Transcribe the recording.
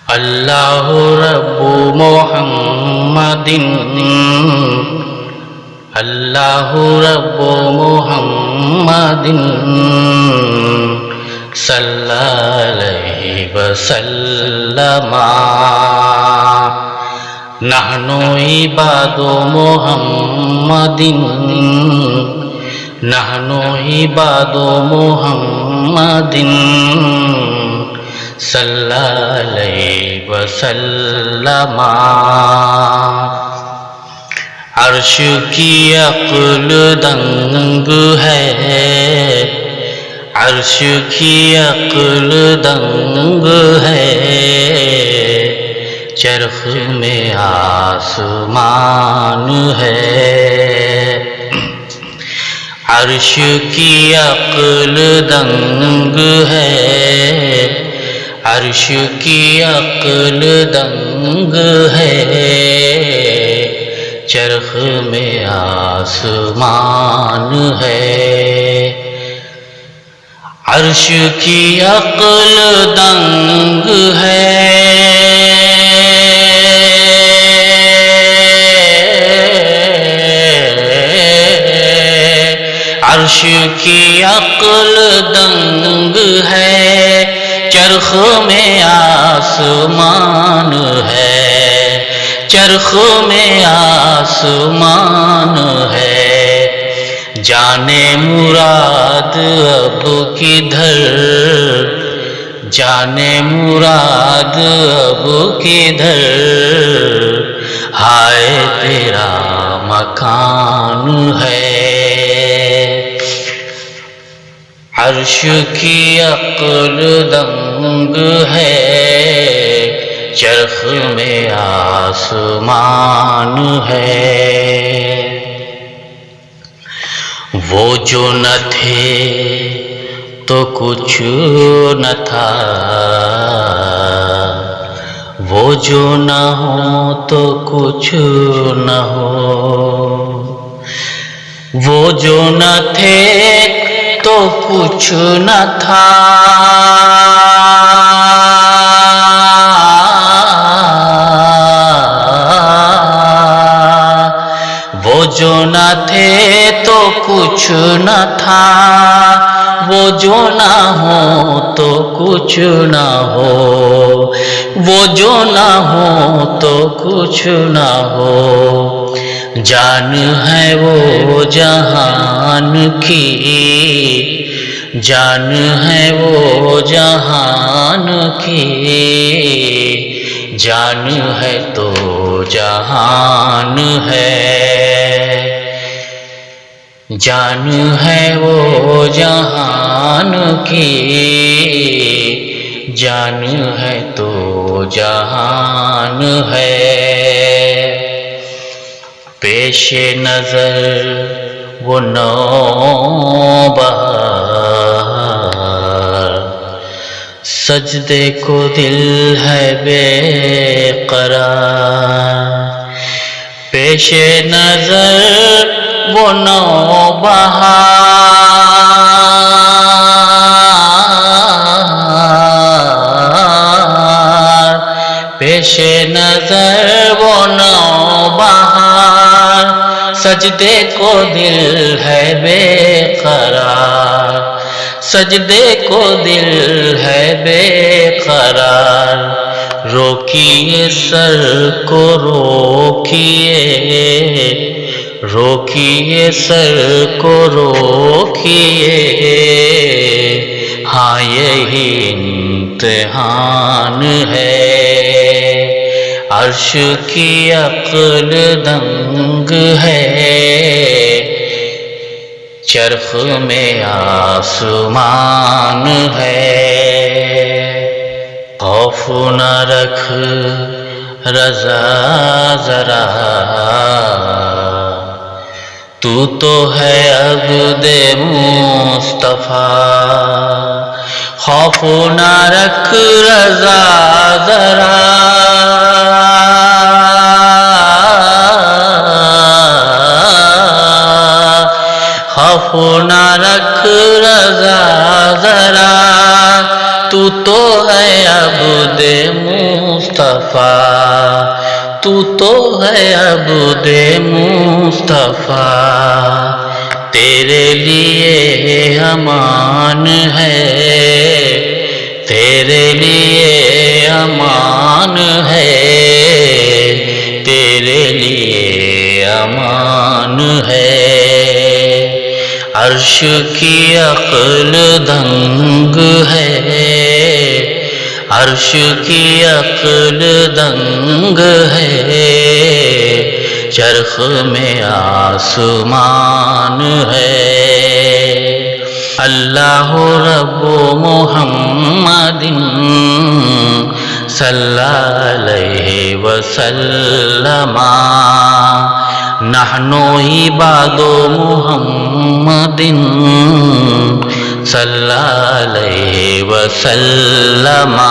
আল্লাহু রাব্বু মুহাম্মাদিন আল্লাহু রাব্বু মুহাম্মাদিন সাল্লাল্লাহু আলাইহি ওয়া সাল্লামা নাহনু ইবাদু মুহাম্মাদিন নাহনু ইবাদু মুহাম্মাদিন सल्लल्लाहु अलैहि वसल्लम। अर्श की अक्ल दंग है, अर्श की अक्ल दंग है, चरख में आसमान है। अर्श की अक्ल दंग है, अर्श की अक्ल दंग है, चरख में आसमान है। अर्श की अक्ल दंग है, अर्श की अक्ल दंग है, चरख में आसमान है, चरख में आसमान है। जाने मुराद अब किधर, जाने मुराद अब किधर, हाय तेरा मकान है। अर्श की अक्ल दंग है, चरख में आसमान है। वो जो न थे तो कुछ न था, वो जो न हो तो कुछ न हो, वो जो न थे तो कुछ न था, वो जो न थे तो कुछ न था, वो जो न हो तो कुछ न हो, वो जो न हो तो कुछ न हो। जान है वो जहान की, जान है वो जहान की, जान है तो जहान है। जान है वो जहान की, जान है तो जहान है। पेशे नजर वो नौबहार, सजदे को दिल है बेकरार। पेशे नजर वो नौबहार, पेशे नजर वो नौबहार, सजदे को दिल है बेकरार, सजदे को दिल है बेकरार। रोकिए सर को रोकिए, रोकिए सर को रोकिए, हाँ यही इम्तिहान है। अर्श की अक्ल दंग है, चरख में आसमान है। खौफ न रख रज़ा ज़रा, तू तो है अब्दे मुस्तफा। खौफ न रख रज़ा ज़रा, खौफ न रख रज़ा ज़रा, तू तो है अब्दे मुस्तफा। मुस्तफ़ा तू तो है अब्द मुस्तफ़ा तेरे लिए अमान है तेरे लिए अमान है तेरे लिए अमान है अर्श की अक्ल दंग है अर्श की अक्ल दंग है चरख में आसमान है अल्लाह रब्बु मुहम्मदिन सल्लल्लाहु अलैहि वसल्लमा नहनु इबादु मुहम्मदिन सल्लल्लाहु अलैहि वसल्लमा